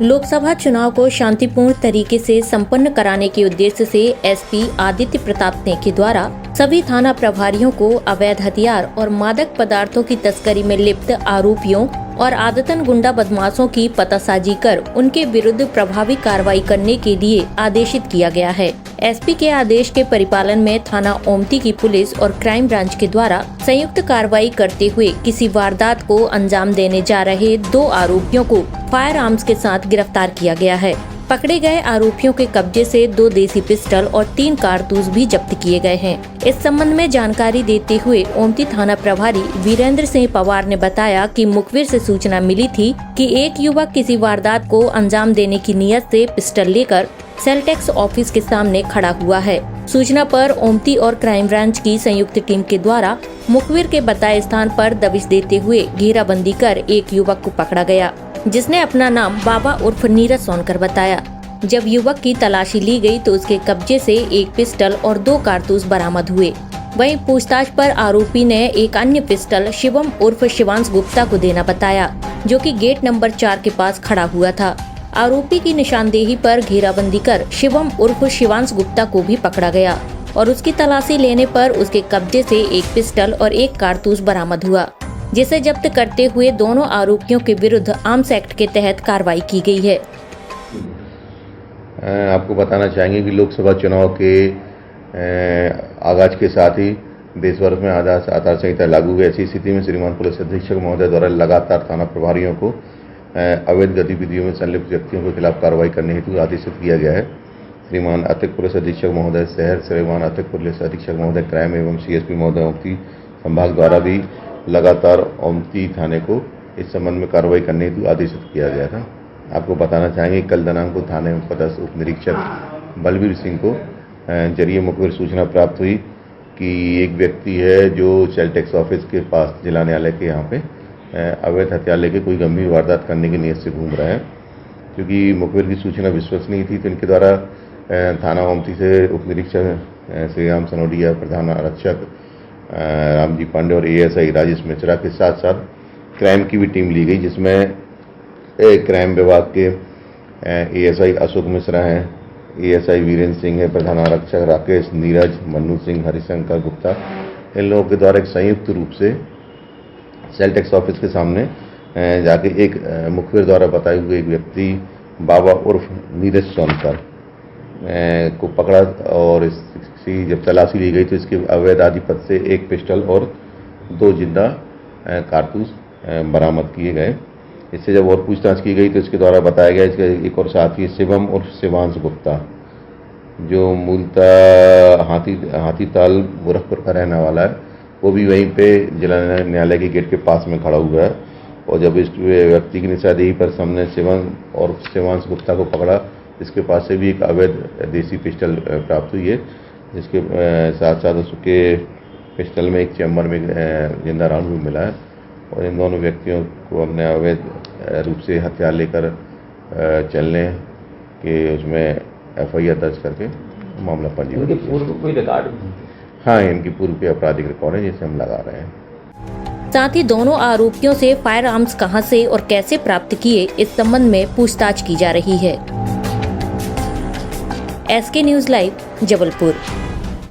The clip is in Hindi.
लोकसभा चुनाव को शांतिपूर्ण तरीके से संपन्न कराने के उद्देश्य से एसपी आदित्य प्रताप नेकी द्वारा सभी थाना प्रभारियों को अवैध हथियार और मादक पदार्थों की तस्करी में लिप्त आरोपियों और आदतन गुंडा बदमाशों की पतासाजी कर उनके विरुद्ध प्रभावी कार्रवाई करने के लिए आदेशित किया गया है। एसपी के आदेश के परिपालन में थाना ओमती की पुलिस और क्राइम ब्रांच के द्वारा संयुक्त कार्रवाई करते हुए किसी वारदात को अंजाम देने जा रहे 2 आरोपियों को फायर आर्म्स के साथ गिरफ्तार किया गया है। पकड़े गए आरोपियों के कब्जे से 2 देसी पिस्टल और 3 कारतूस भी जब्त किए गए हैं। इस संबंध में जानकारी देते हुए ओमती थाना प्रभारी वीरेंद्र सिंह पवार ने बताया कि मुखबिर से सूचना मिली थी कि एक युवक किसी वारदात को अंजाम देने की नीयत से पिस्टल लेकर सेल टैक्स ऑफिस के सामने खड़ा हुआ है। सूचना पर ओमती और क्राइम ब्रांच की संयुक्त टीम के द्वारा मुखबिर के बताए स्थान पर दबिश देते हुए घेराबंदी कर एक युवक को पकड़ा गया, जिसने अपना नाम बाबा उर्फ नीरज सोनकर बताया। जब युवक की तलाशी ली गई तो उसके कब्जे से एक पिस्टल और 2 कारतूस बरामद हुए। वहीं पूछताछ पर आरोपी ने एक अन्य पिस्टल शिवम उर्फ शिवांश गुप्ता को देना बताया, जो कि गेट नंबर 4 के पास खड़ा हुआ था। आरोपी की निशानदेही पर घेराबंदी कर शिवम उर्फ शिवांश गुप्ता को भी पकड़ा गया और उसकी तलाशी लेने पर उसके कब्जे से एक पिस्टल और 1 कारतूस बरामद हुआ, जिसे जब्त करते हुए दोनों आरोपियों के विरुद्ध आर्म्स एक्ट के तहत कार्रवाई की गई है। आपको बताना चाहेंगे कि लोकसभा चुनाव के आगाज के साथ ही देश भर में आचार संहिता लागू हुई। ऐसी स्थिति में श्रीमान पुलिस अधीक्षक महोदय द्वारा लगातार थाना प्रभारियों को अवैध गतिविधियों में संलिप्त व्यक्तियों के खिलाफ कार्रवाई करने हेतु आदेशित किया गया है। श्रीमान अतिरिक्त पुलिस अधीक्षक महोदय शहर, श्रीमान अतिरिक्त पुलिस अधीक्षक महोदय क्राइम एवं सीएसपी महोदय ओमती संभाग द्वारा भी लगातार ओमती थाने को इस संबंध में कार्रवाई करने हेतु आदेशित किया गया था। आपको बताना चाहेंगे कल दिनांक को थाने में पदस्थ उप निरीक्षक बलबीर सिंह को जरिए मुखबिर सूचना प्राप्त हुई कि एक व्यक्ति है जो सेल टैक्स ऑफिस के पास जिला न्यायालय के यहाँ पे अवैध हथियार लेके कोई गंभीर वारदात करने की नीयत से घूम रहा है। क्योंकि मुखबिर की सूचना विश्वसनीय थी तो इनके द्वारा थाना ओमती से उप निरीक्षक श्री राम सनोडिया, प्रधान आरक्षक रामजी पांडे और एएसआई राजेश मिश्रा के साथ साथ क्राइम की भी टीम ली गई, जिसमें क्राइम विभाग के एएसआई अशोक मिश्रा हैं, एएसआई वीरेंद्र सिंह है, प्रधान आरक्षक राकेश, नीरज, मन्नू सिंह, हरिशंकर गुप्ता, इन लोगों के द्वारा एक संयुक्त रूप से सेल टैक्स ऑफिस के सामने जाके एक मुखबिर द्वारा बताए हुए एक व्यक्ति बाबा उर्फ नीरज सोनकर को पकड़ा और इसकी जब तलाशी ली गई तो इसके अवैध आधिपत्य से 1 पिस्टल और 2 जिंदा कारतूस बरामद किए गए। इससे जब और पूछताछ की गई तो इसके द्वारा बताया गया इसका एक और साथी शिवम उर्फ शिवांश गुप्ता, जो मूलतः हाथीताल गोरखपुर का रहने वाला है, वो भी वहीं पे जिला न्यायालय के गेट के पास में खड़ा हुआ है। और जब इस व्यक्ति की निशानदेही पर हमने शिवम और शिवांश गुप्ता को पकड़ा, इसके पास से भी एक अवैध देसी पिस्टल प्राप्त हुई है, जिसके साथ साथ उसके पिस्टल में एक चैम्बर में जिंदा राउंड भी मिला है। और इन दोनों व्यक्तियों को हमने अवैध रूप से हथियार लेकर चलने के उसमें एफआईआर दर्ज करके मामला पंजीबद्ध। हाँ, इनकी पूर्व के आपराधिक रिकॉर्ड है जिसे हम लगा रहे हैं। साथ ही दोनों आरोपियों से फायर आर्म्स कहां से और कैसे प्राप्त किए, इस संबंध में पूछताछ की जा रही है। SK news live, Jabalpur.